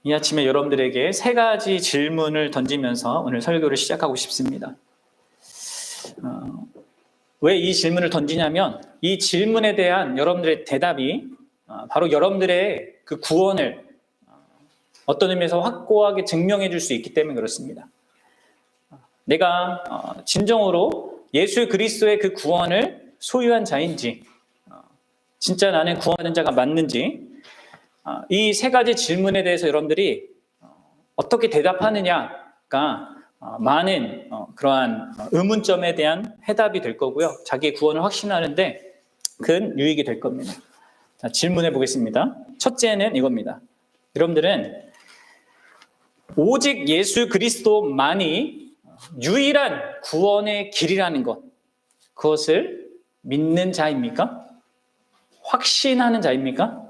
이 아침에 여러분들에게 세 가지 질문을 던지면서 오늘 설교를 시작하고 싶습니다. 왜 이 질문을 던지냐면 이 질문에 대한 여러분들의 대답이 바로 여러분들의 그 구원을 어떤 의미에서 확고하게 증명해 줄 수 있기 때문에 그렇습니다. 내가 진정으로 예수 그리스도의 그 구원을 소유한 자인지, 진짜 나는 구원받은 자가 맞는지, 이 세 가지 질문에 대해서 여러분들이 어떻게 대답하느냐가 많은 그러한 의문점에 대한 해답이 될 거고요. 자기의 구원을 확신하는데 큰 유익이 될 겁니다. 자, 질문해 보겠습니다. 첫째는 이겁니다. 여러분들은 오직 예수 그리스도만이 유일한 구원의 길이라는 것, 그것을 믿는 자입니까? 확신하는 자입니까?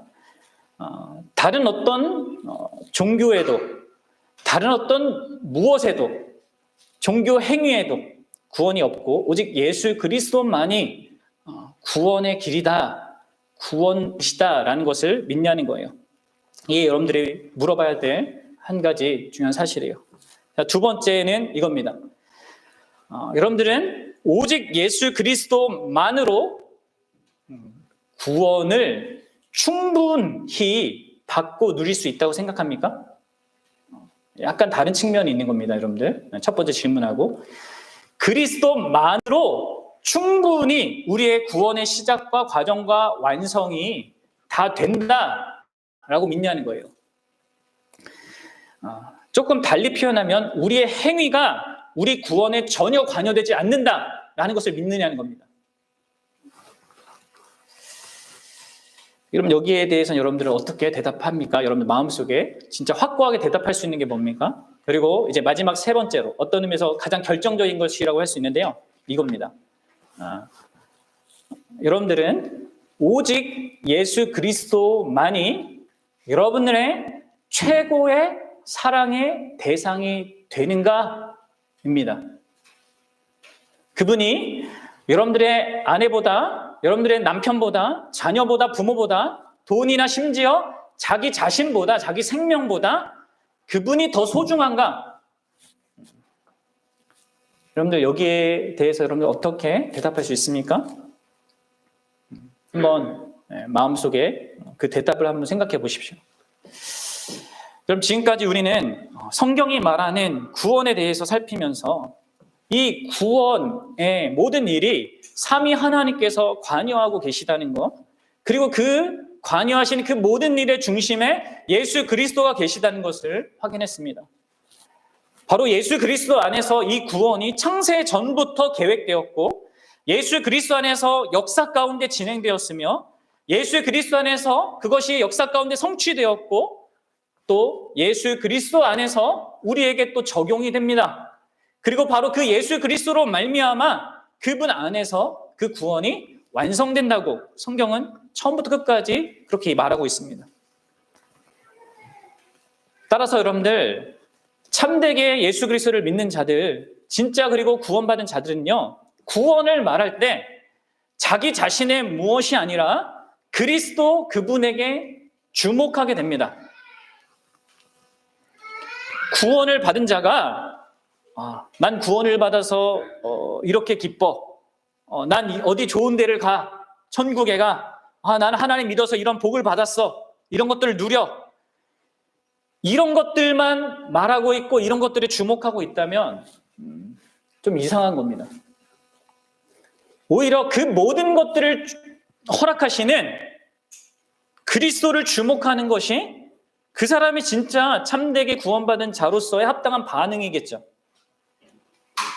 다른 어떤 종교에도, 다른 어떤 무엇에도, 종교 행위에도 구원이 없고 오직 예수 그리스도만이 구원의 길이다, 구원이시다라는 것을 믿냐는 거예요. 이게 여러분들이 물어봐야 될 한 가지 중요한 사실이에요. 자, 두 번째는 이겁니다. 여러분들은 오직 예수 그리스도만으로 구원을 충분히 받고 누릴 수 있다고 생각합니까? 약간 다른 측면이 있는 겁니다, 여러분들. 첫 번째 질문하고, 그리스도만으로 충분히 우리의 구원의 시작과 과정과 완성이 다 된다라고 믿냐는 거예요. 조금 달리 표현하면 우리의 행위가 우리 구원에 전혀 관여되지 않는다라는 것을 믿느냐는 겁니다. 여러분, 여기에 대해서는 여러분들은 어떻게 대답합니까? 여러분들 마음속에 진짜 확고하게 대답할 수 있는 게 뭡니까? 그리고 이제 마지막 세 번째로 어떤 의미에서 가장 결정적인 것이라고 할 수 있는데요. 이겁니다. 여러분들은 오직 예수 그리스도만이 여러분들의 최고의 사랑의 대상이 되는가입니다. 그분이 여러분들의 아내보다, 여러분들의 남편보다, 자녀보다, 부모보다, 돈이나 심지어 자기 자신보다, 자기 생명보다 그분이 더 소중한가? 여러분들 여기에 대해서 여러분들 어떻게 대답할 수 있습니까? 한번 마음속에 그 대답을 한번 생각해 보십시오. 그럼 지금까지 우리는 성경이 말하는 구원에 대해서 살피면서 이 구원의 모든 일이 삼위 하나님께서 관여하고 계시다는 것, 그리고 그 관여하시는 그 모든 일의 중심에 예수 그리스도가 계시다는 것을 확인했습니다. 바로 예수 그리스도 안에서 이 구원이 창세 전부터 계획되었고 예수 그리스도 안에서 역사 가운데 진행되었으며 예수 그리스도 안에서 그것이 역사 가운데 성취되었고 또 예수 그리스도 안에서 우리에게 또 적용이 됩니다. 그리고 바로 그 예수 그리스도로 말미암아 그분 안에서 그 구원이 완성된다고 성경은 처음부터 끝까지 그렇게 말하고 있습니다. 따라서 여러분들 참되게 예수 그리스도를 믿는 자들, 진짜 그리고 구원받은 자들은요, 구원을 말할 때 자기 자신의 무엇이 아니라 그리스도 그분에게 주목하게 됩니다. 구원을 받은 자가 난 구원을 받아서 이렇게 기뻐, 난 어디 좋은 데를 가, 천국에 가, 난 하나님 믿어서 이런 복을 받았어, 이런 것들을 누려, 이런 것들만 말하고 있고 이런 것들에 주목하고 있다면 좀 이상한 겁니다. 오히려 그 모든 것들을 허락하시는 그리스도를 주목하는 것이 그 사람이 진짜 참되게 구원받은 자로서의 합당한 반응이겠죠.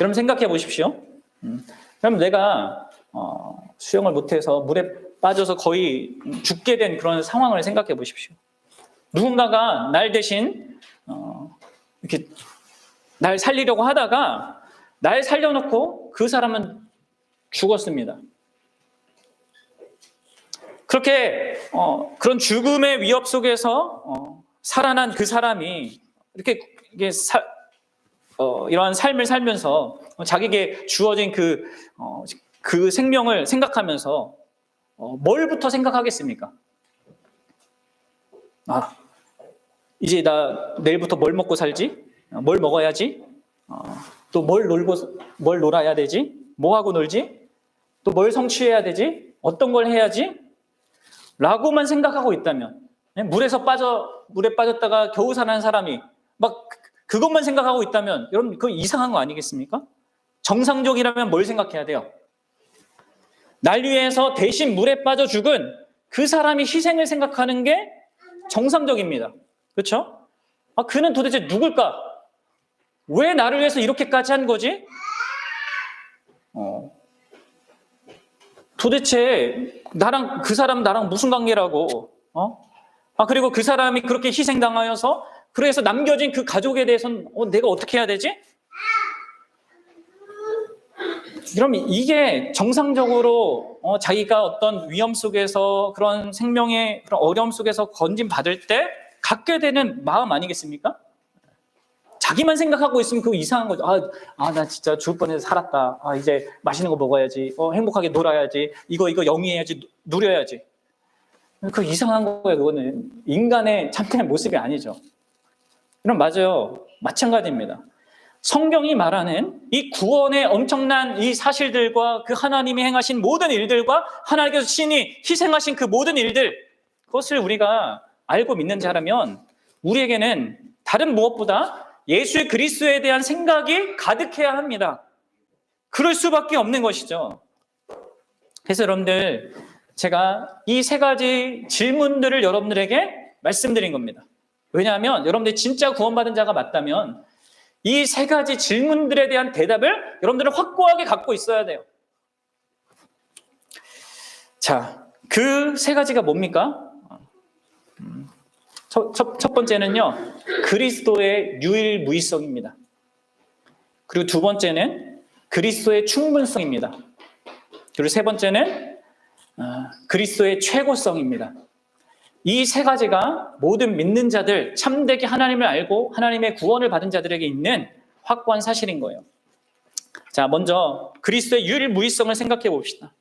여러분 생각해 보십시오. 그럼 내가 수영을 못해서 물에 빠져서 거의 죽게 된 그런 상황을 생각해 보십시오. 누군가가 날 대신 이렇게 날 살리려고 하다가 날 살려놓고 그 사람은 죽었습니다. 그렇게 그런 죽음의 위협 속에서 살아난 그 사람이 이렇게 이러한 삶을 살면서 자기에게 주어진 그 생명을 생각하면서 뭘부터 생각하겠습니까? 이제 나 내일부터 뭘 먹고 살지? 뭘 먹어야지? 또 뭘 놀아야 되지? 뭐 하고 놀지? 또 뭘 성취해야 되지? 어떤 걸 해야지? 라고만 생각하고 있다면, 물에 빠졌다가 겨우 살아난 사람이 막 그것만 생각하고 있다면 여러분 그거 이상한 거 아니겠습니까? 정상적이라면 뭘 생각해야 돼요? 날 위해서 대신 물에 빠져 죽은 그 사람이 희생을 생각하는 게 정상적입니다. 그렇죠? 그는 도대체 누굴까? 왜 나를 위해서 이렇게까지 한 거지? 도대체 그 사람 나랑 무슨 관계라고? 그리고 그 사람이 그렇게 희생당하여서 그래서 남겨진 그 가족에 대해서는 내가 어떻게 해야 되지? 그럼 이게 정상적으로 자기가 어떤 위험 속에서 그런 생명의 그런 어려움 속에서 건진받을 때 갖게 되는 마음 아니겠습니까? 자기만 생각하고 있으면 그거 이상한 거죠. 나 진짜 죽을 뻔해서 살았다. 이제 맛있는 거 먹어야지. 행복하게 놀아야지. 이거 영위해야지. 누려야지. 그거 이상한 거예요. 그거는 인간의 참된 모습이 아니죠. 그럼 맞아요. 마찬가지입니다. 성경이 말하는 이 구원의 엄청난 이 사실들과 그 하나님이 행하신 모든 일들과 하나님께서 친히 희생하신 그 모든 일들, 그것을 우리가 알고 믿는 자라면 우리에게는 다른 무엇보다 예수 그리스도에 대한 생각이 가득해야 합니다. 그럴 수밖에 없는 것이죠. 그래서 여러분들, 제가 이 세 가지 질문들을 여러분들에게 말씀드린 겁니다. 왜냐하면 여러분들이 진짜 구원받은 자가 맞다면 이 세 가지 질문들에 대한 대답을 여러분들은 확고하게 갖고 있어야 돼요. 자, 그 세 가지가 뭡니까? 첫 번째는요, 그리스도의 유일무이성입니다. 그리고 두 번째는 그리스도의 충분성입니다. 그리고 세 번째는 그리스도의 최고성입니다. 이 세 가지가 모든 믿는 자들, 참되게 하나님을 알고 하나님의 구원을 받은 자들에게 있는 확고한 사실인 거예요. 자, 먼저 그리스도의 유일무이성을 생각해 봅시다.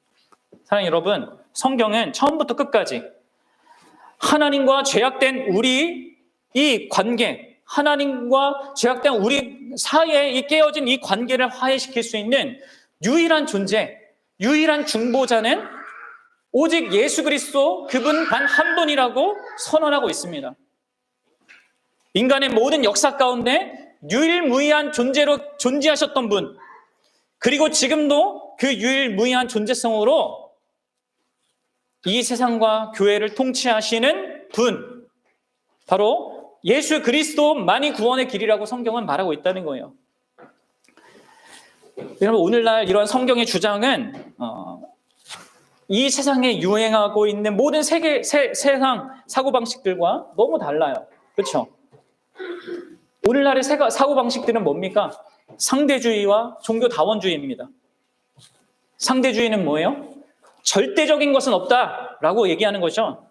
사랑하는 여러분, 성경은 처음부터 끝까지 하나님과 죄악된 우리 이 관계, 하나님과 죄악된 우리 사이에 이 깨어진 이 관계를 화해시킬 수 있는 유일한 존재, 유일한 중보자는 오직 예수 그리스도, 그분 단 한 분이라고 선언하고 있습니다. 인간의 모든 역사 가운데 유일무이한 존재로 존재하셨던 분, 그리고 지금도 그 유일무이한 존재성으로 이 세상과 교회를 통치하시는 분, 바로 예수 그리스도만이 구원의 길이라고 성경은 말하고 있다는 거예요. 여러분, 오늘날 이러한 성경의 주장은 이 세상에 유행하고 있는 모든 세상 사고방식들과 너무 달라요. 그렇죠? 오늘날의 사고방식들은 뭡니까? 상대주의와 종교다원주의입니다. 상대주의는 뭐예요? 절대적인 것은 없다라고 얘기하는 거죠.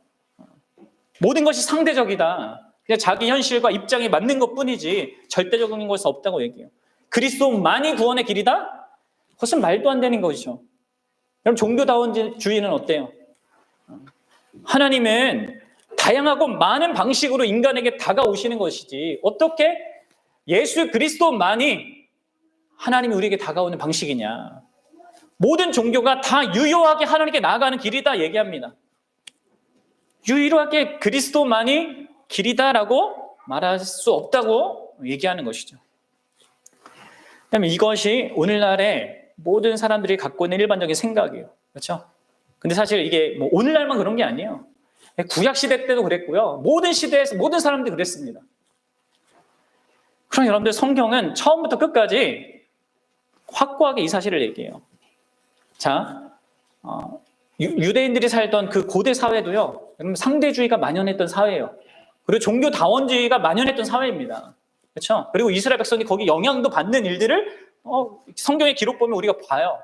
모든 것이 상대적이다. 그냥 자기 현실과 입장에 맞는 것뿐이지 절대적인 것은 없다고 얘기해요. 그리스도만이 구원의 길이다? 그것은 말도 안 되는 것이죠. 그럼 종교다원주의는 어때요? 하나님은 다양하고 많은 방식으로 인간에게 다가오시는 것이지 어떻게 예수 그리스도만이 하나님이 우리에게 다가오는 방식이냐. 모든 종교가 다 유효하게 하나님께 나아가는 길이다 얘기합니다. 유일하게 그리스도만이 길이다라고 말할 수 없다고 얘기하는 것이죠. 그다음에 이것이 오늘날의 모든 사람들이 갖고 있는 일반적인 생각이에요. 그렇죠? 근데 사실 이게 뭐 오늘날만 그런 게 아니에요. 구약시대 때도 그랬고요. 모든 시대에서 모든 사람들이 그랬습니다. 그럼 여러분들 성경은 처음부터 끝까지 확고하게 이 사실을 얘기해요. 자, 유대인들이 살던 그 고대 사회도요, 상대주의가 만연했던 사회예요. 그리고 종교다원주의가 만연했던 사회입니다. 그렇죠? 그리고 이스라엘 백성이 거기 영향도 받는 일들을 성경의 기록 보면 우리가 봐요.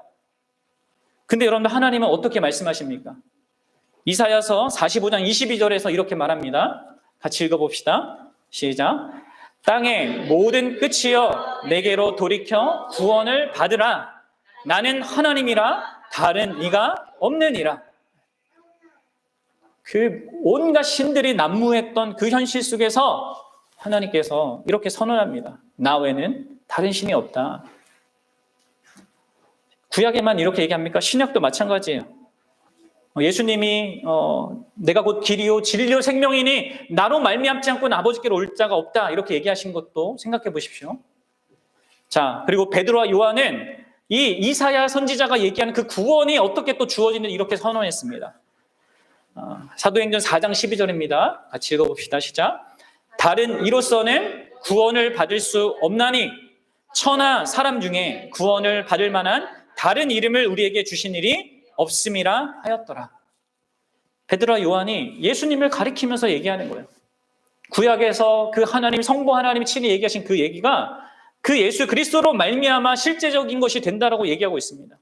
근데 여러분들 하나님은 어떻게 말씀하십니까? 이사야서 45장 22절에서 이렇게 말합니다. 같이 읽어봅시다. 시작. 땅의 모든 끝이여 내게로 돌이켜 구원을 받으라. 나는 하나님이라 다른 이가 없느니라. 그 온갖 신들이 난무했던 그 현실 속에서 하나님께서 이렇게 선언합니다. 나 외에는 다른 신이 없다. 구약에만 이렇게 얘기합니까? 신약도 마찬가지예요. 예수님이 내가 곧 길이요 진리요 생명이니 나로 말미암지 않고는 아버지께로 올 자가 없다 이렇게 얘기하신 것도 생각해 보십시오. 자, 그리고 베드로와 요한은 이 이사야 선지자가 얘기하는 그 구원이 어떻게 또 주어지는지 이렇게 선언했습니다. 사도행전 4장 12절입니다. 같이 읽어봅시다. 시작. 다른 이로서는 구원을 받을 수 없나니 천하 사람 중에 구원을 받을 만한 다른 이름을 우리에게 주신 일이 없음이라 하였더라. 베드로와 요한이 예수님을 가리키면서 얘기하는 거예요. 구약에서 그 하나님, 성부 하나님이 친히 얘기하신 그 얘기가 그 예수 그리스도로 말미암아 실제적인 것이 된다라고 얘기하고 있습니다.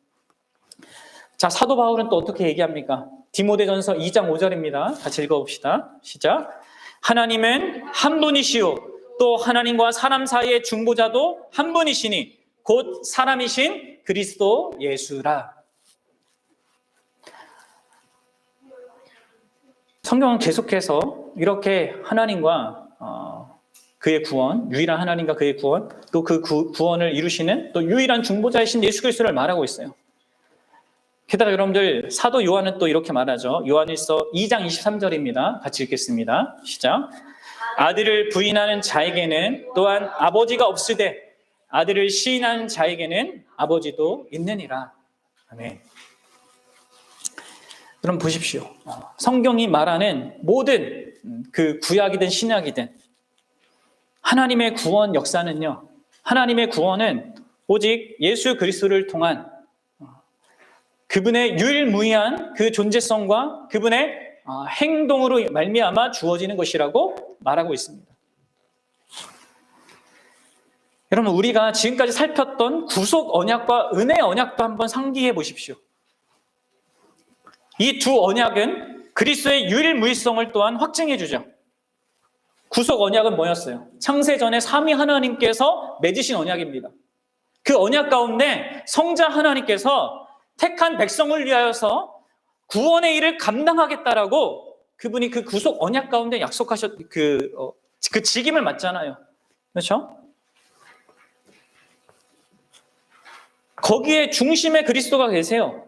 자, 사도 바울은 또 어떻게 얘기합니까? 디모데전서 2장 5절입니다. 같이 읽어봅시다. 시작. 하나님은 한 분이시요 또 하나님과 사람 사이의 중보자도 한 분이시니 곧 사람이신 그리스도 예수라. 성경은 계속해서 이렇게 하나님과 그의 구원, 유일한 하나님과 그의 구원, 또 그 구원을 이루시는 또 유일한 중보자이신 예수 그리스도를 말하고 있어요. 게다가 여러분들 사도 요한은 또 이렇게 말하죠. 요한일서 2장 23절입니다. 같이 읽겠습니다. 시작. 아들을 부인하는 자에게는 또한 아버지가 없으되 아들을 시인하는 자에게는 아버지도 있느니라. 아멘. 여러분 보십시오. 성경이 말하는 모든 그 구약이든 신약이든 하나님의 구원 역사는요. 하나님의 구원은 오직 예수 그리스도를 통한 그분의 유일무이한 그 존재성과 그분의 행동으로 말미암아 주어지는 것이라고 말하고 있습니다. 여러분 우리가 지금까지 살폈던 구속 언약과 은혜 언약도 한번 상기해 보십시오. 이 두 언약은 그리스도의 유일무이성을 또한 확증해 주죠. 구속 언약은 뭐였어요? 창세전에 삼위 하나님께서 맺으신 언약입니다. 그 언약 가운데 성자 하나님께서 택한 백성을 위하여서 구원의 일을 감당하겠다라고 그분이 그 구속 언약 가운데 약속하셨 그 직임을 맡잖아요. 그렇죠? 거기에 중심에 그리스도가 계세요.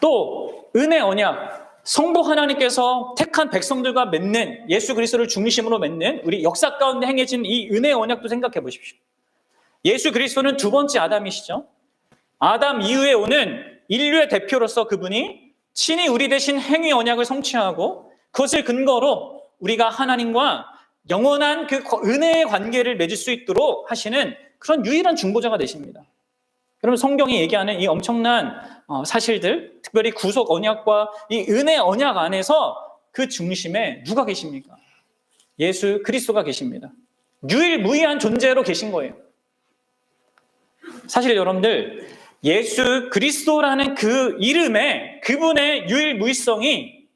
또 은혜 언약, 성부 하나님께서 택한 백성들과 맺는 예수 그리스도를 중심으로 맺는 우리 역사 가운데 행해진 이 은혜 언약도 생각해 보십시오. 예수 그리스도는 두 번째 아담이시죠. 아담 이후에 오는 인류의 대표로서 그분이 친히 우리 대신 행위 언약을 성취하고 그것을 근거로 우리가 하나님과 영원한 그 은혜의 관계를 맺을 수 있도록 하시는 그런 유일한 중보자가 되십니다. 여러분 성경이 얘기하는 이 엄청난 사실들, 특별히 구속 언약과 이 은혜 언약 안에서 그 중심에 누가 계십니까? 예수 그리스도가 계십니다. 유일무이한 존재로 계신 거예요. 사실 여러분들 예수 그리스도라는 그 이름에 그분의 유일무이성이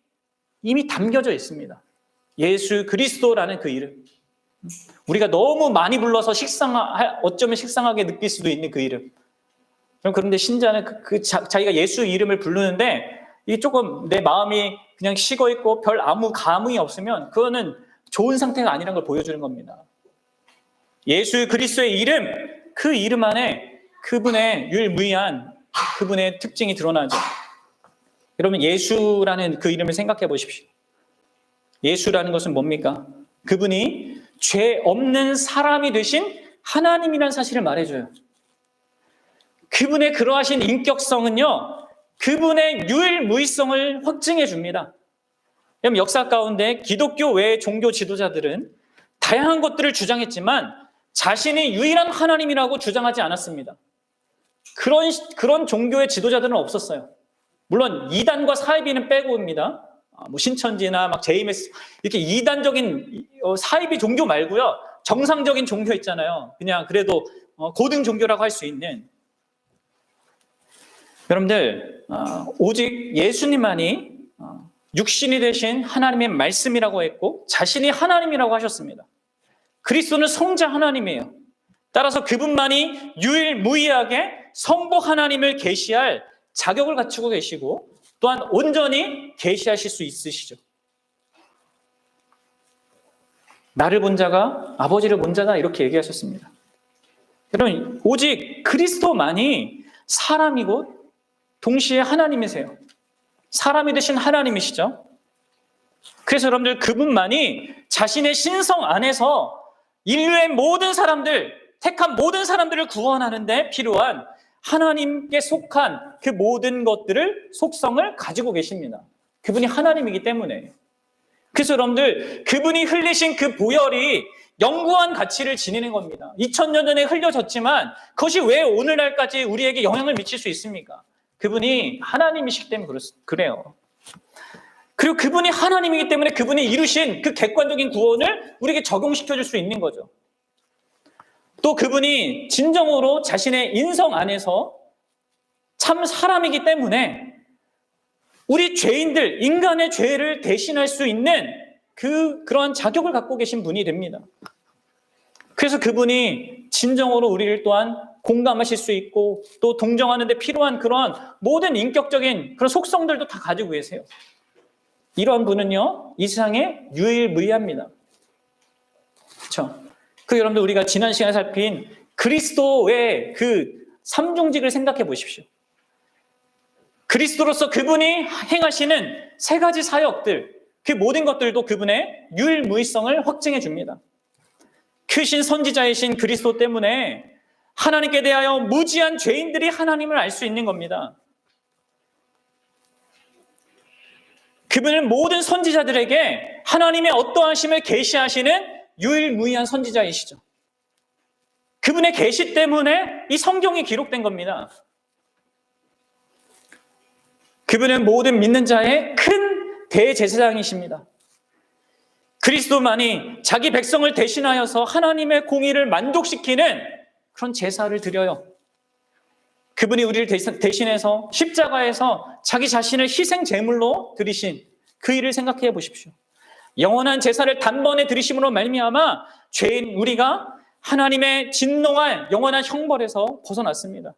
이미 담겨져 있습니다. 예수 그리스도라는 그 이름. 우리가 너무 많이 불러서 어쩌면 식상하게 느낄 수도 있는 그 이름. 그런데 신자는 자기가 예수 이름을 부르는데 이게 조금 내 마음이 그냥 식어 있고 별 아무 감흥이 없으면 그거는 좋은 상태가 아니라는 걸 보여주는 겁니다. 예수 그리스도의 이름, 그 이름 안에 그분의 유일무이한 그분의 특징이 드러나죠. 여러분 예수라는 그 이름을 생각해 보십시오. 예수라는 것은 뭡니까? 그분이 죄 없는 사람이 되신 하나님이라는 사실을 말해줘요. 그분의 그러하신 인격성은요, 그분의 유일무이성을 확증해 줍니다. 여러분 역사 가운데 기독교 외의 종교 지도자들은 다양한 것들을 주장했지만 자신이 유일한 하나님이라고 주장하지 않았습니다. 그런 종교의 지도자들은 없었어요. 물론 이단과 사이비는 빼고입니다. 신천지나 JMS 이렇게 이단적인 사이비 종교 말고요, 정상적인 종교 있잖아요. 그냥 그래도 고등 종교라고 할 수 있는. 여러분들 오직 예수님만이 육신이 되신 하나님의 말씀이라고 했고 자신이 하나님이라고 하셨습니다. 그리스도는 성자 하나님이에요. 따라서 그분만이 유일무이하게 성부 하나님을 계시할 자격을 갖추고 계시고 또한 온전히 계시하실 수 있으시죠. 나를 본 자가 아버지를 본 자다 이렇게 얘기하셨습니다. 여러분, 오직 그리스도만이 사람이고 동시에 하나님이세요. 사람이 되신 하나님이시죠. 그래서 여러분들 그분만이 자신의 신성 안에서 인류의 모든 사람들, 택한 모든 사람들을 구원하는 데 필요한 하나님께 속한 그 모든 것들을, 속성을 가지고 계십니다. 그분이 하나님이기 때문에. 그래서 여러분들 그분이 흘리신 그 보혈이 영구한 가치를 지니는 겁니다. 2000년 전에 흘려졌지만 그것이 왜 오늘날까지 우리에게 영향을 미칠 수 있습니까? 그분이 하나님이시기 때문에 그래요. 그리고 그분이 하나님이기 때문에 그분이 이루신 그 객관적인 구원을 우리에게 적용시켜 줄 수 있는 거죠. 또 그분이 진정으로 자신의 인성 안에서 참 사람이기 때문에 우리 죄인들, 인간의 죄를 대신할 수 있는 그런 자격을 갖고 계신 분이 됩니다. 그래서 그분이 진정으로 우리를 또한 공감하실 수 있고 또 동정하는 데 필요한 그런 모든 인격적인 그런 속성들도 다 가지고 계세요. 이러한 분은요, 이 세상에 유일무이합니다. 그렇죠? 여러분들 우리가 지난 시간에 살핀 그리스도의 그 삼중직을 생각해 보십시오. 그리스도로서 그분이 행하시는 세 가지 사역들, 그 모든 것들도 그분의 유일무이성을 확증해 줍니다. 크신 선지자이신 그리스도 때문에 하나님께 대하여 무지한 죄인들이 하나님을 알 수 있는 겁니다. 그분은 모든 선지자들에게 하나님의 어떠하심을 계시하시는 유일무이한 선지자이시죠. 그분의 계시 때문에 이 성경이 기록된 겁니다. 그분은 모든 믿는 자의 큰 대제사장이십니다. 그리스도만이 자기 백성을 대신하여서 하나님의 공의를 만족시키는 그런 제사를 드려요. 그분이 우리를 대신해서 십자가에서 자기 자신을 희생 제물로 드리신 그 일을 생각해 보십시오. 영원한 제사를 단번에 드리심으로 말미암아 죄인 우리가 하나님의 진노할 영원한 형벌에서 벗어났습니다.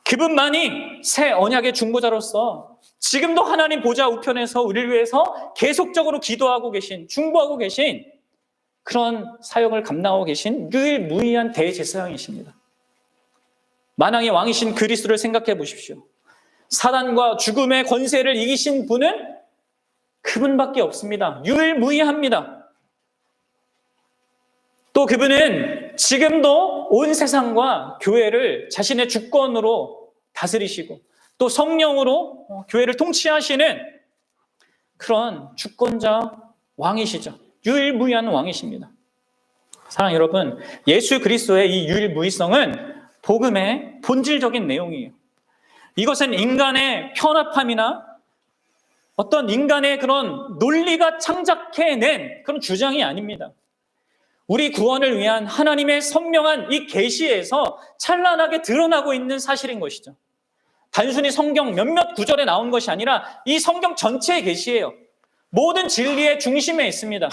그분만이 새 언약의 중보자로서 지금도 하나님 보좌 우편에서 우리를 위해서 계속적으로 기도하고 계신, 중보하고 계신 그런 사역을 감당하고 계신 유일무이한 대제사장이십니다. 만왕의 왕이신 그리스도를 생각해 보십시오. 사단과 죽음의 권세를 이기신 분은 그분밖에 없습니다. 유일무이합니다. 또 그분은 지금도 온 세상과 교회를 자신의 주권으로 다스리시고 또 성령으로 교회를 통치하시는 그런 주권자 왕이시죠. 유일무이한 왕이십니다. 사랑하는 여러분, 예수 그리스도의 이 유일무이성은 복음의 본질적인 내용이에요. 이것은 인간의 편협함이나 어떤 인간의 그런 논리가 창작해낸 그런 주장이 아닙니다. 우리 구원을 위한 하나님의 선명한 이 계시에서 찬란하게 드러나고 있는 사실인 것이죠. 단순히 성경 몇몇 구절에 나온 것이 아니라 이 성경 전체의 계시예요. 모든 진리의 중심에 있습니다.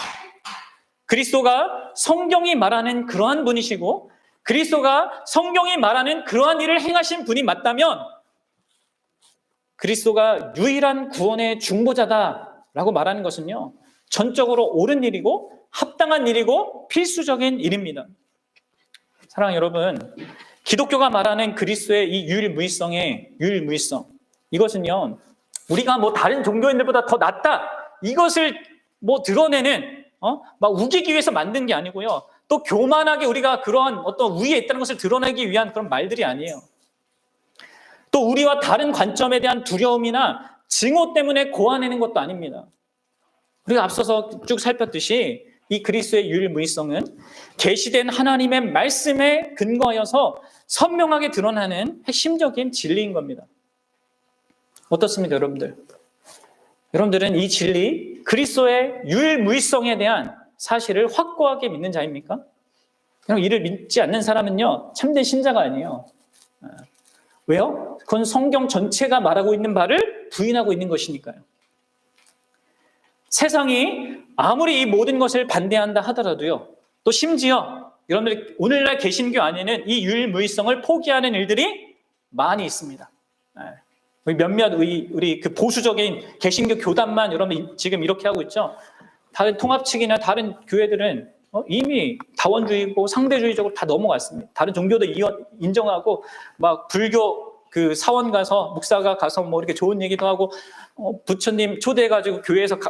그리스도가 성경이 말하는 그러한 분이시고 그리스도가 성경이 말하는 그러한 일을 행하신 분이 맞다면 그리스도가 유일한 구원의 중보자다라고 말하는 것은요, 전적으로 옳은 일이고 합당한 일이고 필수적인 일입니다. 사랑하는 여러분, 기독교가 말하는 그리스도의 이 유일무이성의 유일무이성, 이것은요 우리가 뭐 다른 종교인들보다 더 낫다 이것을 뭐 드러내는 막 우기기 위해서 만든 게 아니고요, 또 교만하게 우리가 그러한 어떤 우위에 있다는 것을 드러내기 위한 그런 말들이 아니에요. 또 우리와 다른 관점에 대한 두려움이나 증오 때문에 고안해낸 것도 아닙니다. 우리가 앞서서 쭉 살폈듯이 이 그리스도의 유일무이성은 계시된 하나님의 말씀에 근거하여서 선명하게 드러나는 핵심적인 진리인 겁니다. 어떻습니까, 여러분들? 여러분들은 이 진리, 그리스도의 유일무이성에 대한 사실을 확고하게 믿는 자입니까? 이를 믿지 않는 사람은요, 참된 신자가 아니에요. 왜요? 그건 성경 전체가 말하고 있는 바를 부인하고 있는 것이니까요. 세상이 아무리 이 모든 것을 반대한다 하더라도요, 또 심지어 여러분들이 오늘날 개신교 안에는 이 유일무이성을 포기하는 일들이 많이 있습니다. 몇몇 우리 그 보수적인 개신교 교단만 여러분 지금 이렇게 하고 있죠. 다른 통합 측이나 다른 교회들은 이미 다원주의고 상대주의적으로 다 넘어갔습니다. 다른 종교도 인정하고 막 불교 그 사원 가서 목사가 가서 뭐 이렇게 좋은 얘기도 하고 부처님 초대해가지고 교회에서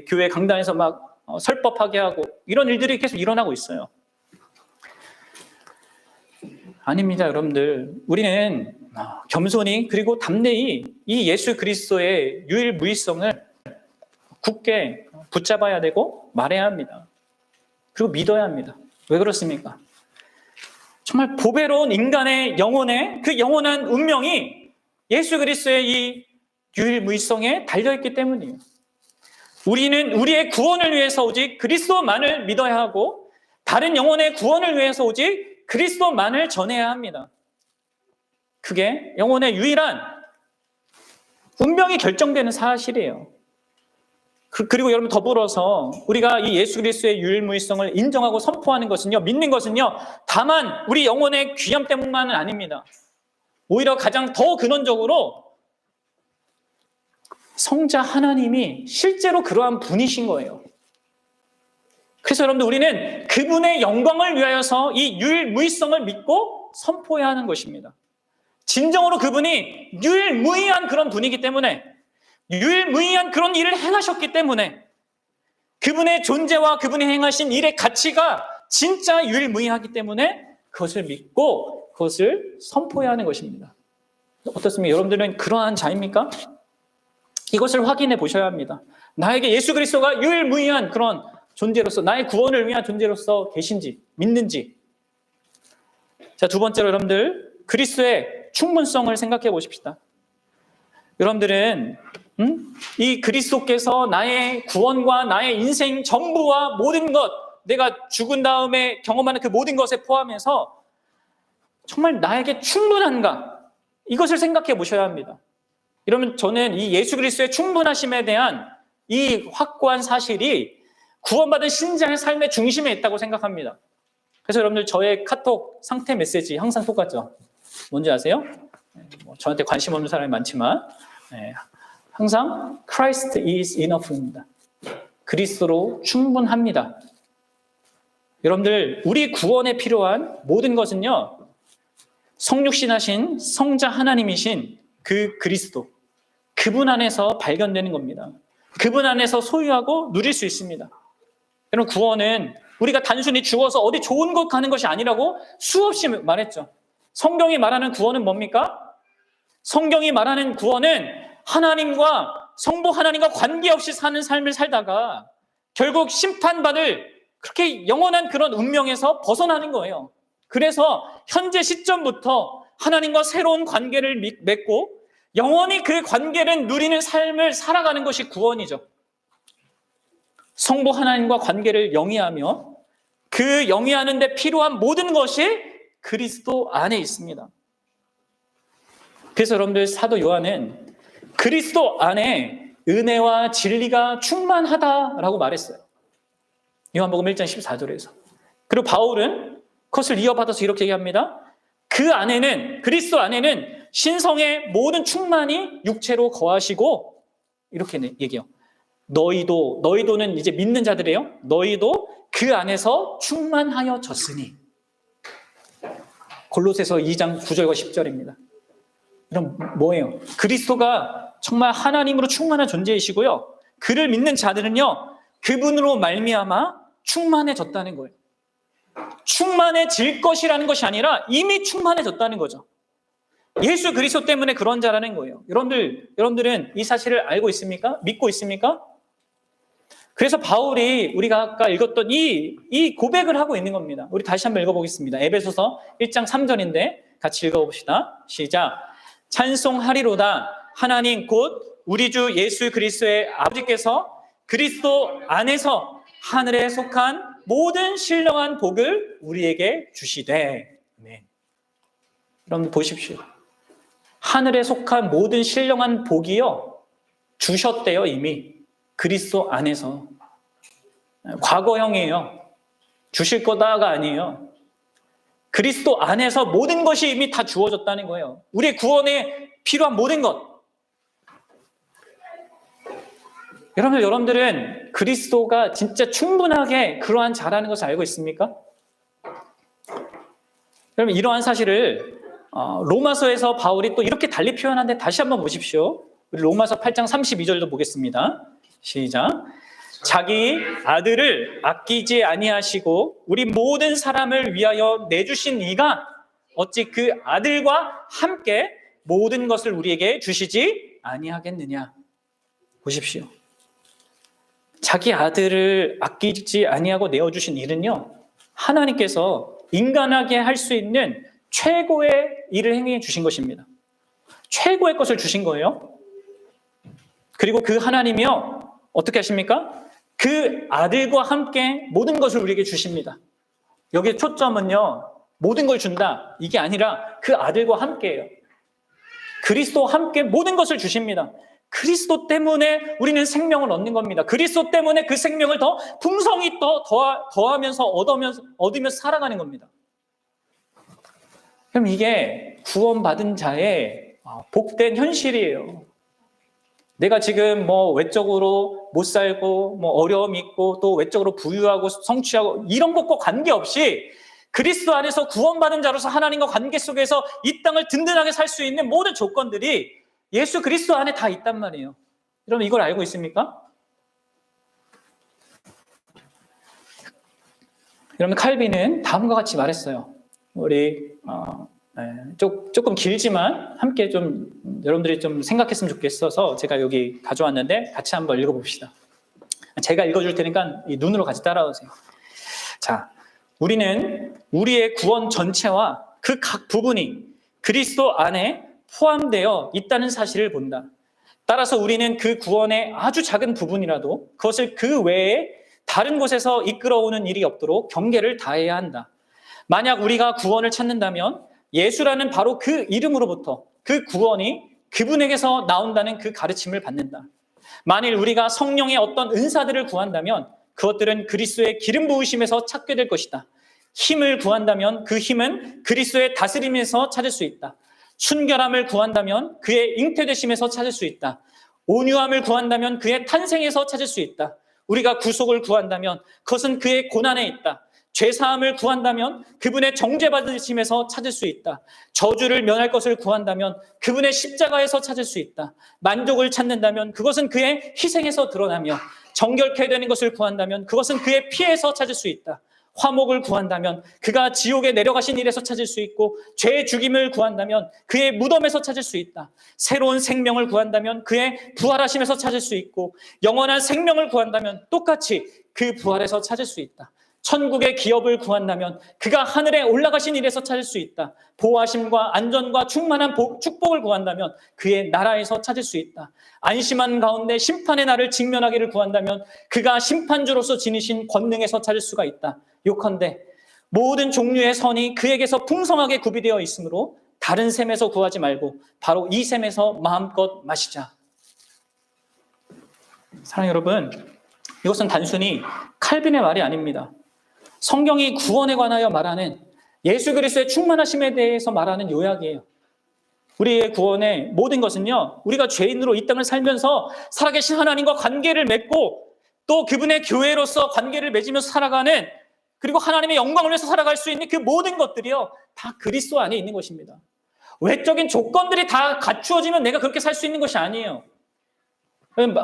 교회 강단에서 막 설법하게 하고 이런 일들이 계속 일어나고 있어요. 아닙니다, 여러분들. 우리는 겸손히 그리고 담대히 이 예수 그리스도의 유일무이성을 굳게 붙잡아야 되고 말해야 합니다. 그리고 믿어야 합니다. 왜 그렇습니까? 정말 보배로운 인간의 영혼의 그 영원한 운명이 예수 그리스도의 이 유일무이성에 달려있기 때문이에요. 우리는 우리의 구원을 위해서 오직 그리스도만을 믿어야 하고 다른 영혼의 구원을 위해서 오직 그리스도만을 전해야 합니다. 그게 영혼의 유일한 운명이 결정되는 사실이에요. 그리고 여러분 더불어서 우리가 이 예수 그리스도의 유일무이성을 인정하고 선포하는 것은요, 믿는 것은요, 다만 우리 영혼의 귀함 때문만은 아닙니다. 오히려 가장 더 근원적으로 성자 하나님이 실제로 그러한 분이신 거예요. 그래서 여러분들 우리는 그분의 영광을 위하여서 이 유일무이성을 믿고 선포해야 하는 것입니다. 진정으로 그분이 유일무이한 그런 분이기 때문에 유일무이한 그런 일을 행하셨기 때문에 그분의 존재와 그분이 행하신 일의 가치가 진짜 유일무이하기 때문에 그것을 믿고 그것을 선포해야 하는 것입니다. 어떻습니까? 여러분들은 그러한 자입니까? 이것을 확인해 보셔야 합니다. 나에게 예수 그리스도가 유일무이한 그런 존재로서 나의 구원을 위한 존재로서 계신지 믿는지. 자, 두 번째로 여러분들 그리스도의 충분성을 생각해 보십시다. 여러분들은 이 그리스도께서 나의 구원과 나의 인생 전부와 모든 것, 내가 죽은 다음에 경험하는 그 모든 것에 포함해서 정말 나에게 충분한가? 이것을 생각해 보셔야 합니다. 이러면 저는 이 예수 그리스도의 충분하심에 대한 이 확고한 사실이 구원받은 신자의 삶의 중심에 있다고 생각합니다. 그래서 여러분들 저의 카톡 상태 메시지 항상 똑같죠? 뭔지 아세요? 저한테 관심 없는 사람이 많지만 항상 Christ is enough입니다. 그리스도로 충분합니다. 여러분들 우리 구원에 필요한 모든 것은요, 성육신하신 성자 하나님이신 그 그리스도, 그분 안에서 발견되는 겁니다. 그분 안에서 소유하고 누릴 수 있습니다. 여러분 구원은 우리가 단순히 죽어서 어디 좋은 곳 가는 것이 아니라고 수없이 말했죠. 성경이 말하는 구원은 뭡니까? 성경이 말하는 구원은 하나님과 성부 하나님과 관계없이 사는 삶을 살다가 결국 심판받을 그렇게 영원한 그런 운명에서 벗어나는 거예요. 그래서 현재 시점부터 하나님과 새로운 관계를 맺고 영원히 그 관계를 누리는 삶을 살아가는 것이 구원이죠. 성부 하나님과 관계를 영위하며 그 영위하는 데 필요한 모든 것이 그리스도 안에 있습니다. 그래서 여러분들 사도 요한은 그리스도 안에 은혜와 진리가 충만하다라고 말했어요. 요한복음 1장 14절에서. 그리고 바울은 그것을 이어받아서 이렇게 얘기합니다. 그 안에는, 그리스도 안에는 신성의 모든 충만이 육체로 거하시고, 이렇게 얘기해요. 너희도는 이제 믿는 자들이에요. 너희도 그 안에서 충만하여졌으니. 골로새서 2장 9절과 10절입니다. 그럼 뭐예요? 그리스도가 정말 하나님으로 충만한 존재이시고요. 그를 믿는 자들은요, 그분으로 말미암아 충만해졌다는 거예요. 충만해질 것이라는 것이 아니라 이미 충만해졌다는 거죠. 예수 그리스도 때문에 그런 자라는 거예요. 여러분들은 이 사실을 알고 있습니까? 믿고 있습니까? 그래서 바울이 우리가 아까 읽었던 이 고백을 하고 있는 겁니다. 우리 다시 한번 읽어보겠습니다. 에베소서 1장 3절인데 같이 읽어봅시다. 시작. 찬송하리로다. 하나님 곧 우리 주 예수 그리스도의 아버지께서 그리스도 안에서 하늘에 속한 모든 신령한 복을 우리에게 주시되. 아멘. 여러분 보십시오. 하늘에 속한 모든 신령한 복이요 주셨대요. 이미 그리스도 안에서. 과거형이에요. 주실 거다가 아니에요. 그리스도 안에서 모든 것이 이미 다 주어졌다는 거예요. 우리의 구원에 필요한 모든 것. 여러분들은 그리스도가 진짜 충분하게 그러한 자라는 것을 알고 있습니까? 여러분, 이러한 사실을 로마서에서 바울이 또 이렇게 달리 표현하는데 다시 한번 보십시오. 우리 로마서 8장 32절도 보겠습니다. 시작. 자기 아들을 아끼지 아니하시고 우리 모든 사람을 위하여 내주신 이가 어찌 그 아들과 함께 모든 것을 우리에게 주시지 아니하겠느냐. 보십시오. 자기 아들을 아끼지 아니하고 내어주신 일은요, 하나님께서 인간에게 할 수 있는 최고의 일을 행해 주신 것입니다. 최고의 것을 주신 거예요. 그리고 그 하나님이요, 어떻게 하십니까? 그 아들과 함께 모든 것을 우리에게 주십니다. 여기에 초점은요, 모든 걸 준다, 이게 아니라 그 아들과 함께예요. 그리스도와 함께 모든 것을 주십니다. 그리스도 때문에 우리는 생명을 얻는 겁니다. 그리스도 때문에 그 생명을 더 풍성히 더하면서 얻으면서 살아가는 겁니다. 그럼 이게 구원받은 자의 복된 현실이에요. 내가 지금 뭐 외적으로 못 살고 뭐 어려움이 있고 또 외적으로 부유하고 성취하고 이런 것과 관계없이 그리스도 안에서 구원받은 자로서 하나님과 관계 속에서 이 땅을 든든하게 살 수 있는 모든 조건들이 예수 그리스도 안에 다 있단 말이에요. 여러분, 이걸 알고 있습니까? 여러분, 칼빈은 다음과 같이 말했어요. 우리 조금 길지만 함께 좀 여러분들이 좀 생각했으면 좋겠어서 제가 여기 가져왔는데 같이 한번 읽어봅시다. 제가 읽어줄 테니까 이 눈으로 같이 따라오세요. 자, 우리는 우리의 구원 전체와 그 각 부분이 그리스도 안에 포함되어 있다는 사실을 본다. 따라서 우리는 그 구원의 아주 작은 부분이라도 그것을 그 외에 다른 곳에서 이끌어오는 일이 없도록 경계를 다해야 한다. 만약 우리가 구원을 찾는다면 예수라는 바로 그 이름으로부터 그 구원이 그분에게서 나온다는 그 가르침을 받는다. 만일 우리가 성령의 어떤 은사들을 구한다면 그것들은 그리스도의 기름 부으심에서 찾게 될 것이다. 힘을 구한다면 그 힘은 그리스도의 다스림에서 찾을 수 있다. 순결함을 구한다면 그의 잉태되심에서 찾을 수 있다. 온유함을 구한다면 그의 탄생에서 찾을 수 있다. 우리가 구속을 구한다면 그것은 그의 고난에 있다. 죄사함을 구한다면 그분의 정죄받으심에서 찾을 수 있다. 저주를 면할 것을 구한다면 그분의 십자가에서 찾을 수 있다. 만족을 찾는다면 그것은 그의 희생에서 드러나며 정결케 되는 것을 구한다면 그것은 그의 피에서 찾을 수 있다. 화목을 구한다면 그가 지옥에 내려가신 일에서 찾을 수 있고 죄의 죽임을 구한다면 그의 무덤에서 찾을 수 있다. 새로운 생명을 구한다면 그의 부활하심에서 찾을 수 있고 영원한 생명을 구한다면 똑같이 그 부활에서 찾을 수 있다. 천국의 기업을 구한다면 그가 하늘에 올라가신 일에서 찾을 수 있다. 보호하심과 안전과 충만한 축복을 구한다면 그의 나라에서 찾을 수 있다. 안심한 가운데 심판의 날을 직면하기를 구한다면 그가 심판주로서 지니신 권능에서 찾을 수가 있다. 요컨대 모든 종류의 선이 그에게서 풍성하게 구비되어 있으므로 다른 샘에서 구하지 말고 바로 이 샘에서 마음껏 마시자. 사랑하는 여러분, 이것은 단순히 칼빈의 말이 아닙니다. 성경이 구원에 관하여 말하는 예수 그리스도의 충만하심에 대해서 말하는 요약이에요. 우리의 구원의 모든 것은요, 우리가 죄인으로 이 땅을 살면서 살아계신 하나님과 관계를 맺고 또 그분의 교회로서 관계를 맺으면서 살아가는, 그리고 하나님의 영광을 위해서 살아갈 수 있는 그 모든 것들이요, 다 그리스도 안에 있는 것입니다. 외적인 조건들이 다 갖추어지면 내가 그렇게 살 수 있는 것이 아니에요.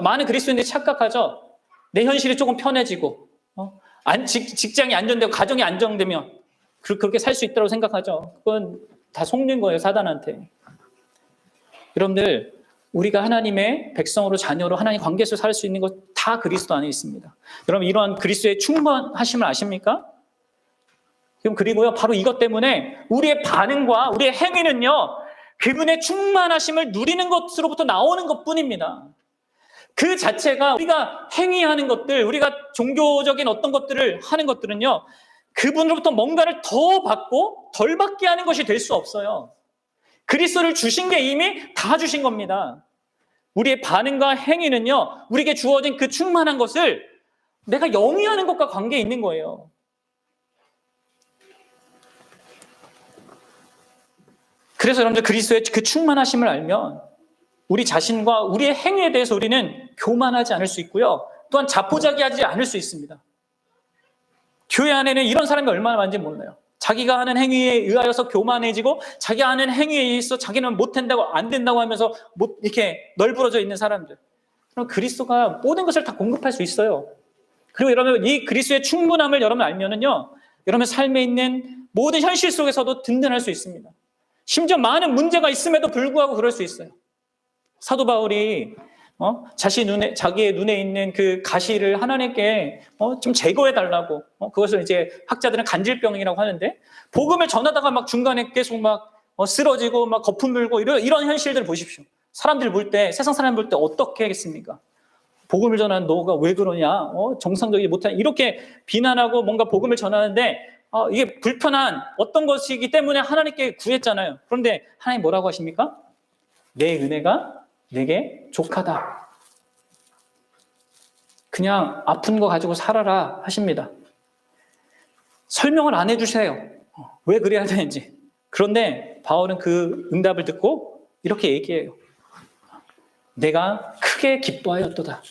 많은 그리스도인들이 착각하죠. 내 현실이 조금 편해지고 직장이 안정되고 가정이 안정되면 그렇게 살 수 있다고 생각하죠. 그건 다 속는 거예요, 사단한테. 여러분들, 우리가 하나님의 백성으로 자녀로 하나님 관계에서 살 수 있는 것 다 그리스도 안에 있습니다. 여러분, 이러한 그리스도의 충만하심을 아십니까? 그리고요, 바로 이것 때문에 우리의 반응과 우리의 행위는요, 그분의 충만하심을 누리는 것으로부터 나오는 것뿐입니다. 그 자체가 우리가 행위하는 것들, 우리가 종교적인 어떤 것들을 하는 것들은요, 그분으로부터 뭔가를 더 받고 덜 받게 하는 것이 될 수 없어요. 그리스도를 주신 게 이미 다 주신 겁니다. 우리의 반응과 행위는요, 우리에게 주어진 그 충만한 것을 내가 영위하는 것과 관계에 있는 거예요. 그래서 여러분들, 그리스도의 그 충만하심을 알면 우리 자신과 우리의 행위에 대해서 우리는 교만하지 않을 수 있고요. 또한 자포자기하지 않을 수 있습니다. 교회 안에는 이런 사람이 얼마나 많은지 몰라요. 자기가 하는 행위에 의하여서 교만해지고 자기가 하는 행위에 의해서 자기는 못한다고 안 된다고 하면서 이렇게 널브러져 있는 사람들. 그럼 그리스도가 모든 것을 다 공급할 수 있어요. 그리고 여러분 이 그리스도의 충분함을 여러분 알면은요, 여러분 삶에 있는 모든 현실 속에서도 든든할 수 있습니다. 심지어 많은 문제가 있음에도 불구하고 그럴 수 있어요. 사도 바울이 자기의 눈에 있는 그 가시를 하나님께 좀 제거해 달라고, 그것을 이제 학자들은 간질병이라고 하는데, 복음을 전하다가 막 중간에 계속 막 쓰러지고 막 거품 물고 이런 현실들을 보십시오. 사람들 볼 때, 세상 사람 볼 때 어떻게 하겠습니까? 복음을 전하는 너가 왜 그러냐? 정상적이지 못한, 이렇게 비난하고 뭔가 복음을 전하는데 이게 불편한 어떤 것이기 때문에 하나님께 구했잖아요. 그런데 하나님 뭐라고 하십니까? 내 은혜가 내게 족하다. 그냥 아픈 거 가지고 살아라 하십니다. 설명을 안 해주세요. 왜 그래야 되는지. 그런데 바울은 그 응답을 듣고 이렇게 얘기해요. 내가 크게 기뻐하였도다.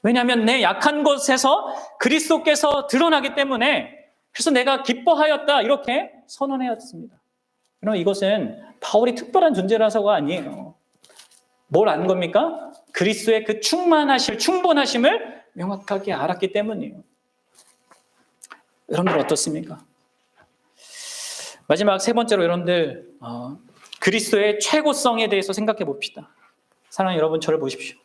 왜냐하면 내 약한 것에서 그리스도께서 드러나기 때문에, 그래서 내가 기뻐하였다 이렇게 선언하였습니다. 그럼 이것은 바울이 특별한 존재라서가 아니에요. 뭘 안 겁니까? 그리스도의 그 충분하심을 명확하게 알았기 때문이에요. 여러분들 어떻습니까? 마지막 세 번째로 여러분들 그리스도의 최고성에 대해서 생각해 봅시다. 사랑하는 여러분, 저를 보십시오.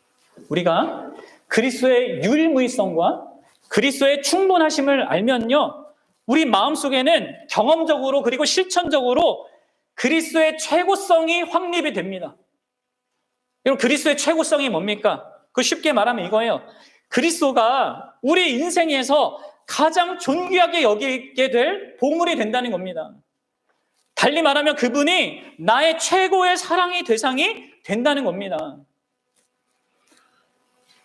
우리가 그리스도의 유일무이성과 그리스도의 충분하심을 알면요, 우리 마음속에는 경험적으로 그리고 실천적으로 그리스도의 최고성이 확립이 됩니다. 여러분, 그리스도의 최고성이 뭡니까? 그 쉽게 말하면 이거예요. 그리스도가 우리 인생에서 가장 존귀하게 여기게 될 보물이 된다는 겁니다. 달리 말하면 그분이 나의 최고의 사랑의 대상이 된다는 겁니다.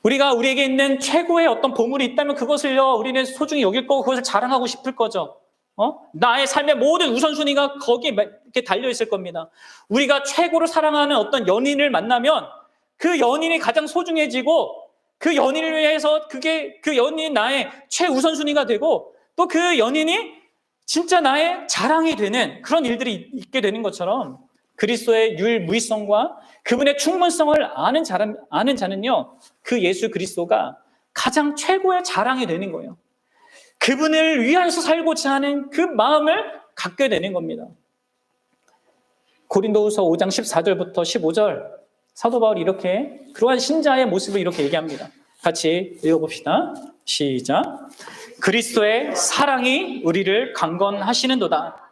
우리가 우리에게 있는 최고의 어떤 보물이 있다면 그것을요, 우리는 소중히 여길 거고 그것을 자랑하고 싶을 거죠. 나의 삶의 모든 우선순위가 거기에 이렇게 달려 있을 겁니다. 우리가 최고로 사랑하는 어떤 연인을 만나면 그 연인이 가장 소중해지고, 그 연인을 위해서 그 연인이 나의 최우선순위가 되고, 또 그 연인이 진짜 나의 자랑이 되는 그런 일들이 있게 되는 것처럼, 그리스도의 유일무이성과 그분의 충분성을 아는 자는요, 그 예수 그리스도가 가장 최고의 자랑이 되는 거예요. 그분을 위하여서 살고자 하는 그 마음을 갖게 되는 겁니다. 고린도후서 5장 14절부터 15절, 사도 바울이 이렇게 그러한 신자의 모습을 이렇게 얘기합니다. 같이 읽어봅시다. 시작. 그리스도의 사랑이 우리를 강건하시는도다.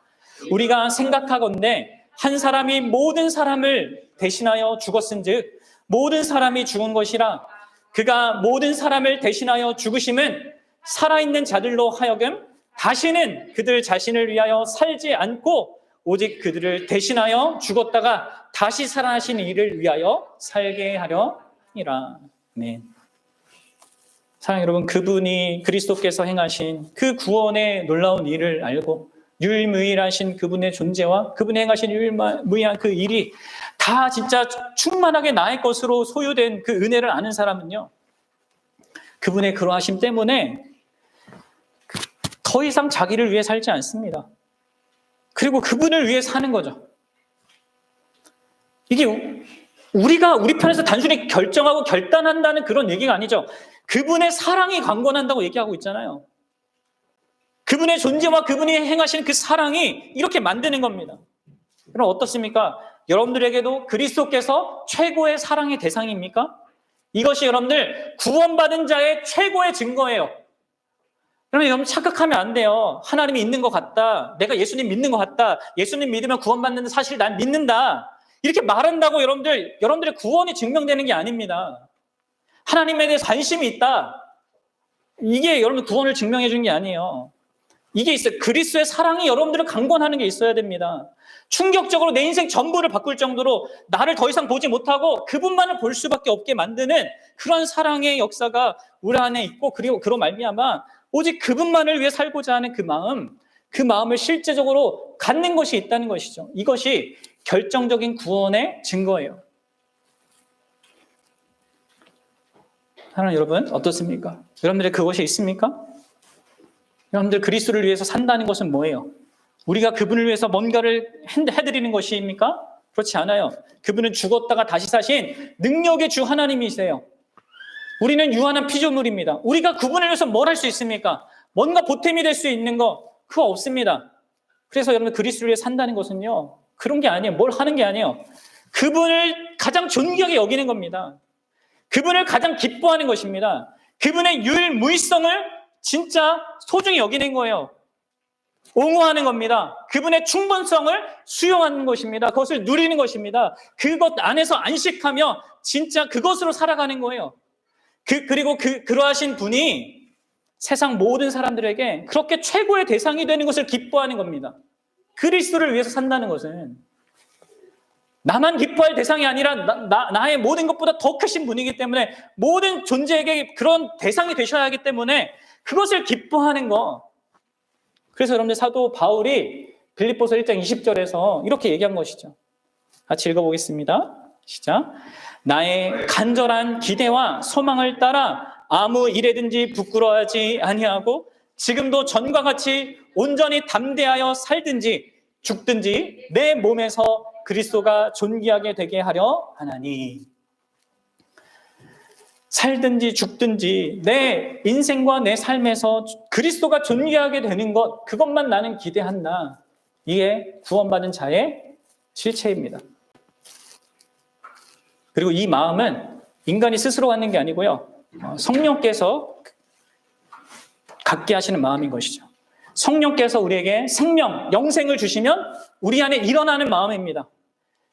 우리가 생각하건대 한 사람이 모든 사람을 대신하여 죽었은즉 모든 사람이 죽은 것이라. 그가 모든 사람을 대신하여 죽으심은 살아있는 자들로 하여금 다시는 그들 자신을 위하여 살지 않고 오직 그들을 대신하여 죽었다가 다시 살아나신 이를 위하여 살게 하려니라. 네. 사랑하는 여러분, 그분이 그리스도께서 행하신 그 구원의 놀라운 일을 알고 유일무이하신 그분의 존재와 그분이 행하신 유일무이한 그 일이 다 진짜 충만하게 나의 것으로 소유된 그 은혜를 아는 사람은요, 그분의 그러하심 때문에 더 이상 자기를 위해 살지 않습니다. 그리고 그분을 위해 사는 거죠. 이게 우리가 우리 편에서 단순히 결정하고 결단한다는 그런 얘기가 아니죠. 그분의 사랑이 강건한다고 얘기하고 있잖아요. 그분의 존재와 그분이 행하시는 그 사랑이 이렇게 만드는 겁니다. 그럼 어떻습니까? 여러분들에게도 그리스도께서 최고의 사랑의 대상입니까? 이것이 여러분들 구원받은 자의 최고의 증거예요. 그러면 여러분 착각하면 안 돼요. 하나님이 있는 것 같다. 내가 예수님 믿는 것 같다. 예수님 믿으면 구원받는 사실 난 믿는다. 이렇게 말한다고 여러분들의 구원이 증명되는 게 아닙니다. 하나님에 대해서 관심이 있다. 이게 여러분 구원을 증명해 주는 게 아니에요. 이게 있어요. 그리스도의 사랑이 여러분들을 강권하는 게 있어야 됩니다. 충격적으로 내 인생 전부를 바꿀 정도로 나를 더 이상 보지 못하고 그분만을 볼 수밖에 없게 만드는 그런 사랑의 역사가 우리 안에 있고, 그리고 그로 말미암아 오직 그분만을 위해 살고자 하는 그 마음을 실제적으로 갖는 것이 있다는 것이죠. 이것이 결정적인 구원의 증거예요. 사랑하는 여러분, 어떻습니까? 여러분들의 그것이 있습니까? 여러분들 그리스도를 위해서 산다는 것은 뭐예요? 우리가 그분을 위해서 뭔가를 해드리는 것입니까? 그렇지 않아요. 그분은 죽었다가 다시 사신 능력의 주 하나님이세요. 우리는 유한한 피조물입니다. 우리가 그분을 위해서 뭘 할 수 있습니까? 뭔가 보탬이 될 수 있는 거 그거 없습니다. 그래서 여러분 그리스도를 위해 산다는 것은요, 그런 게 아니에요. 뭘 하는 게 아니에요. 그분을 가장 존귀하게 여기는 겁니다. 그분을 가장 기뻐하는 것입니다. 그분의 유일무이성을 진짜 소중히 여기는 거예요. 옹호하는 겁니다. 그분의 충분성을 수용하는 것입니다. 그것을 누리는 것입니다. 그것 안에서 안식하며 진짜 그것으로 살아가는 거예요. 그리고 그러하신 분이 세상 모든 사람들에게 그렇게 최고의 대상이 되는 것을 기뻐하는 겁니다. 그리스도를 위해서 산다는 것은 나만 기뻐할 대상이 아니라 나의 모든 것보다 더 크신 분이기 때문에 모든 존재에게 그런 대상이 되셔야 하기 때문에 그것을 기뻐하는 거. 그래서 여러분들 사도 바울이 빌립보서 1장 20절에서 이렇게 얘기한 것이죠. 같이 읽어보겠습니다. 시작. 나의 간절한 기대와 소망을 따라 아무 일에든지 부끄러워하지 아니하고 지금도 전과 같이 온전히 담대하여 살든지 죽든지 내 몸에서 그리스도가 존귀하게 되게 하려 하나니. 살든지 죽든지 내 인생과 내 삶에서 그리스도가 존귀하게 되는 것, 그것만 나는 기대한다. 이게 구원받은 자의 실체입니다. 그리고 이 마음은 인간이 스스로 갖는 게 아니고요, 성령께서 갖게 하시는 마음인 것이죠. 성령께서 우리에게 생명, 영생을 주시면 우리 안에 일어나는 마음입니다.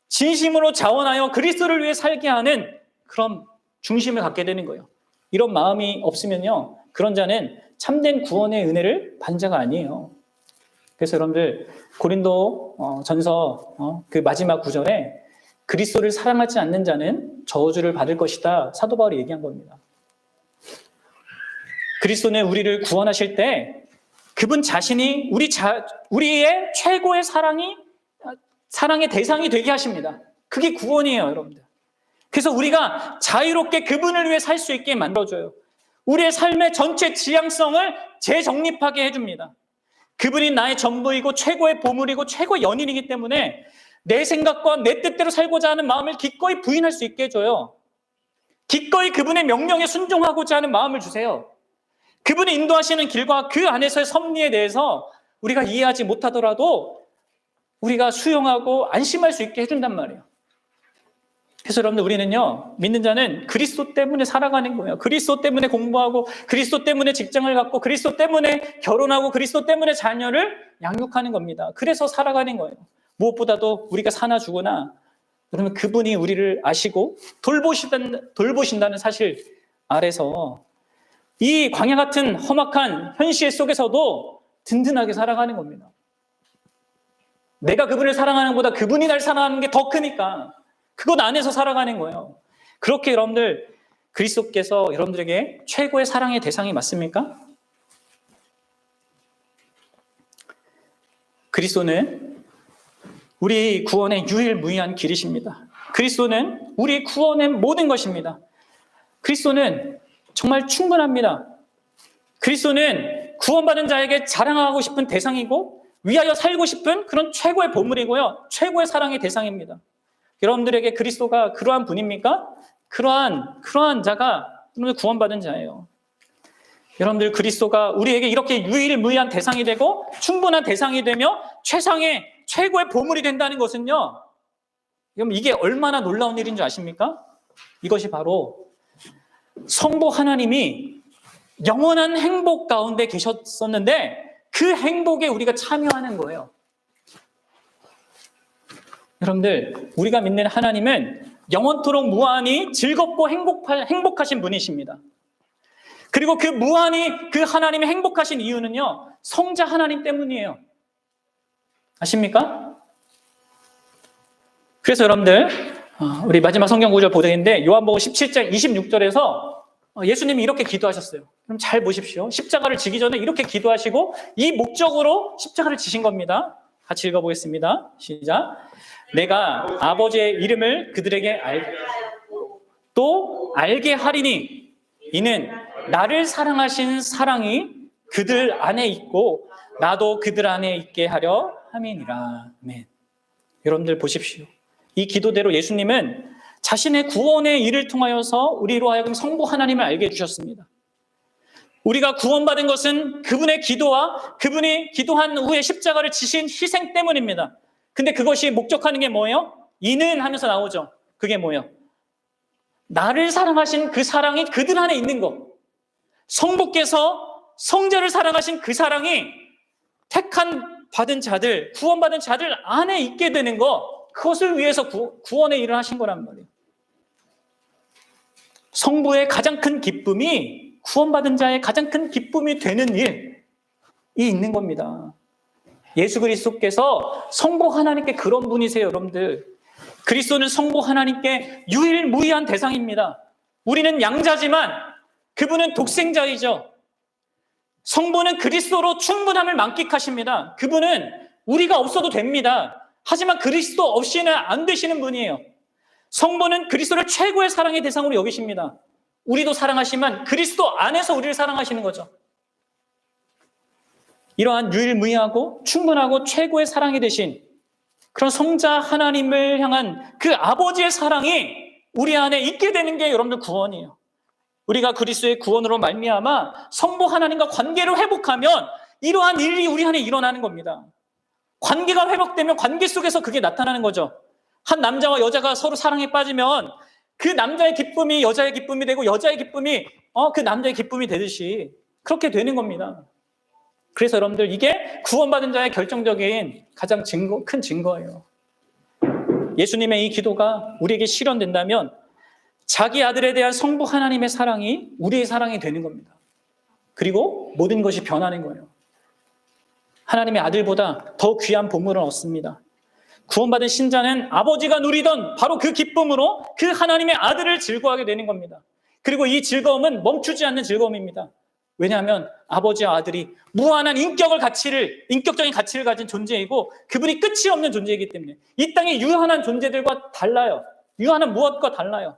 진심으로 자원하여 그리스도를 위해 살게 하는 그런 중심을 갖게 되는 거예요. 이런 마음이 없으면요, 그런 자는 참된 구원의 은혜를 받은 자가 아니에요. 그래서 여러분들 고린도 전서 그 마지막 구절에 그리스도를 사랑하지 않는 자는 저주를 받을 것이다, 사도 바울이 얘기한 겁니다. 그리스도는 우리를 구원하실 때 그분 자신이 우리의 최고의 사랑의 대상이 되게 하십니다. 그게 구원이에요, 여러분들. 그래서 우리가 자유롭게 그분을 위해 살 수 있게 만들어줘요. 우리의 삶의 전체 지향성을 재정립하게 해줍니다. 그분이 나의 전부이고 최고의 보물이고 최고의 연인이기 때문에 내 생각과 내 뜻대로 살고자 하는 마음을 기꺼이 부인할 수 있게 해줘요. 기꺼이 그분의 명령에 순종하고자 하는 마음을 주세요. 그분이 인도하시는 길과 그 안에서의 섭리에 대해서 우리가 이해하지 못하더라도 우리가 수용하고 안심할 수 있게 해준단 말이에요. 그래서 여러분들 우리는요, 믿는 자는 그리스도 때문에 살아가는 거예요. 그리스도 때문에 공부하고 그리스도 때문에 직장을 갖고 그리스도 때문에 결혼하고 그리스도 때문에 자녀를 양육하는 겁니다. 그래서 살아가는 거예요. 무엇보다도 우리가 사나 죽으나 여러분 그분이 우리를 아시고 돌보신다는 사실 아래서 이 광야 같은 험악한 현실 속에서도 든든하게 살아가는 겁니다. 내가 그분을 사랑하는 것보다 그분이 날 사랑하는 게 더 크니까 그것 안에서 살아가는 거예요. 그렇게 여러분들 그리스도께서 여러분들에게 최고의 사랑의 대상이 맞습니까? 그리스도는 우리 구원의 유일무이한 길이십니다. 그리스도는 우리 구원의 모든 것입니다. 그리스도는 정말 충분합니다. 그리스도는 구원받은 자에게 자랑하고 싶은 대상이고 위하여 살고 싶은 그런 최고의 보물이고요, 최고의 사랑의 대상입니다. 여러분들에게 그리스도가 그러한 분입니까? 그러한 자가 여러분들 구원받은 자예요. 여러분들 그리스도가 우리에게 이렇게 유일무이한 대상이 되고 충분한 대상이 되며 최고의 보물이 된다는 것은요, 여러분 이게 얼마나 놀라운 일인 줄 아십니까? 이것이 바로 성부 하나님이 영원한 행복 가운데 계셨었는데 그 행복에 우리가 참여하는 거예요. 여러분들 우리가 믿는 하나님은 영원토록 무한히 즐겁고 행복하신 분이십니다. 그리고 그 하나님이 행복하신 이유는요, 성자 하나님 때문이에요. 아십니까? 그래서 여러분들 우리 마지막 성경 구절 보도인데 요한복음 17장 26절에서 예수님이 이렇게 기도하셨어요. 그럼 잘 보십시오. 십자가를 지기 전에 이렇게 기도하시고 이 목적으로 십자가를 지신 겁니다. 같이 읽어보겠습니다. 시작. 내가 아버지의 이름을 그들에게 또 알게 하리니 이는 나를 사랑하신 사랑이 그들 안에 있고 나도 그들 안에 있게 하려 함이니라. 아멘. 여러분들 보십시오. 이 기도대로 예수님은 자신의 구원의 일을 통하여서 우리로 하여금 성부 하나님을 알게 해주셨습니다. 우리가 구원받은 것은 그분의 기도와 그분이 기도한 후에 십자가를 지신 희생 때문입니다. 근데 그것이 목적하는 게 뭐예요? 이는 하면서 나오죠. 그게 뭐예요? 나를 사랑하신 그 사랑이 그들 안에 있는 것. 성부께서 성자를 사랑하신 그 사랑이 택한 받은 자들, 구원받은 자들 안에 있게 되는 것, 그것을 위해서 구원의 일을 하신 거란 말이에요. 성부의 가장 큰 기쁨이 구원받은 자의 가장 큰 기쁨이 되는 일이 있는 겁니다. 예수 그리스도께서 성부 하나님께 그런 분이세요, 여러분들. 그리스도는 성부 하나님께 유일무이한 대상입니다. 우리는 양자지만 그분은 독생자이죠. 성부는 그리스도로 충분함을 만끽하십니다. 그분은 우리가 없어도 됩니다. 하지만 그리스도 없이는 안 되시는 분이에요. 성부는 그리스도를 최고의 사랑의 대상으로 여기십니다. 우리도 사랑하시면 그리스도 안에서 우리를 사랑하시는 거죠. 이러한 유일무이하고 충분하고 최고의 사랑이 되신 그런 성자 하나님을 향한 그 아버지의 사랑이 우리 안에 있게 되는 게 여러분들 구원이에요. 우리가 그리스도의 구원으로 말미암아 성부 하나님과 관계를 회복하면 이러한 일이 우리 안에 일어나는 겁니다. 관계가 회복되면 관계 속에서 그게 나타나는 거죠. 한 남자와 여자가 서로 사랑에 빠지면 그 남자의 기쁨이 여자의 기쁨이 되고 여자의 기쁨이 그 남자의 기쁨이 되듯이 그렇게 되는 겁니다. 그래서 여러분들 이게 구원받은 자의 결정적인 가장 큰 증거예요. 예수님의 이 기도가 우리에게 실현된다면 자기 아들에 대한 성부 하나님의 사랑이 우리의 사랑이 되는 겁니다. 그리고 모든 것이 변하는 거예요. 하나님의 아들보다 더 귀한 보물을 얻습니다. 구원받은 신자는 아버지가 누리던 바로 그 기쁨으로 그 하나님의 아들을 즐거워하게 되는 겁니다. 그리고 이 즐거움은 멈추지 않는 즐거움입니다. 왜냐하면 아버지와 아들이 무한한 인격적인 가치를 가진 존재이고 그분이 끝이 없는 존재이기 때문에 이 땅의 유한한 존재들과 달라요. 유한한 무엇과 달라요.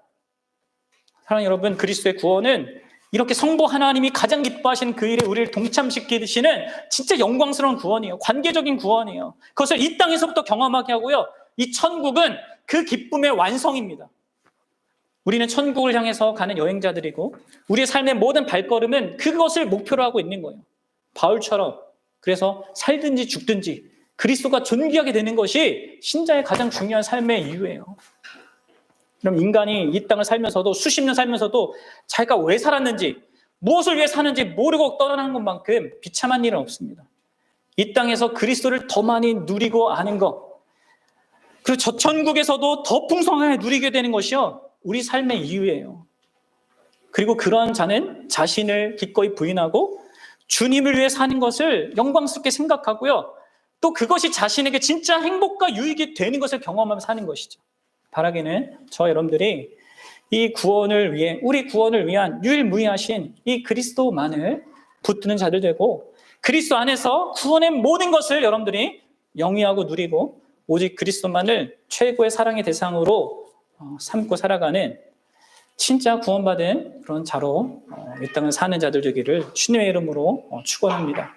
사랑하는 여러분, 그리스도의 구원은 이렇게 성부 하나님이 가장 기뻐하시는 그 일에 우리를 동참시키시는 진짜 영광스러운 구원이에요. 관계적인 구원이에요. 그것을 이 땅에서부터 경험하게 하고요. 이 천국은 그 기쁨의 완성입니다. 우리는 천국을 향해서 가는 여행자들이고 우리의 삶의 모든 발걸음은 그것을 목표로 하고 있는 거예요. 바울처럼 그래서 살든지 죽든지 그리스도가 존귀하게 되는 것이 신자의 가장 중요한 삶의 이유예요. 그럼 인간이 이 땅을 살면서도 수십 년 살면서도 자기가 왜 살았는지 무엇을 위해 사는지 모르고 떠나는 것만큼 비참한 일은 없습니다. 이 땅에서 그리스도를 더 많이 누리고 아는 것 그리고 저 천국에서도 더 풍성하게 누리게 되는 것이요 우리 삶의 이유예요. 그리고 그러한 자는 자신을 기꺼이 부인하고 주님을 위해 사는 것을 영광스럽게 생각하고요. 또 그것이 자신에게 진짜 행복과 유익이 되는 것을 경험하며 사는 것이죠. 바라기는 저 여러분들이 이 구원을 위해 우리 구원을 위한 유일무이하신 이 그리스도만을 붙드는 자들 되고 그리스도 안에서 구원의 모든 것을 여러분들이 영위하고 누리고 오직 그리스도만을 최고의 사랑의 대상으로 삼고 살아가는 진짜 구원받은 그런 자로 이 땅을 사는 자들 되기를 주님의 이름으로 축원합니다.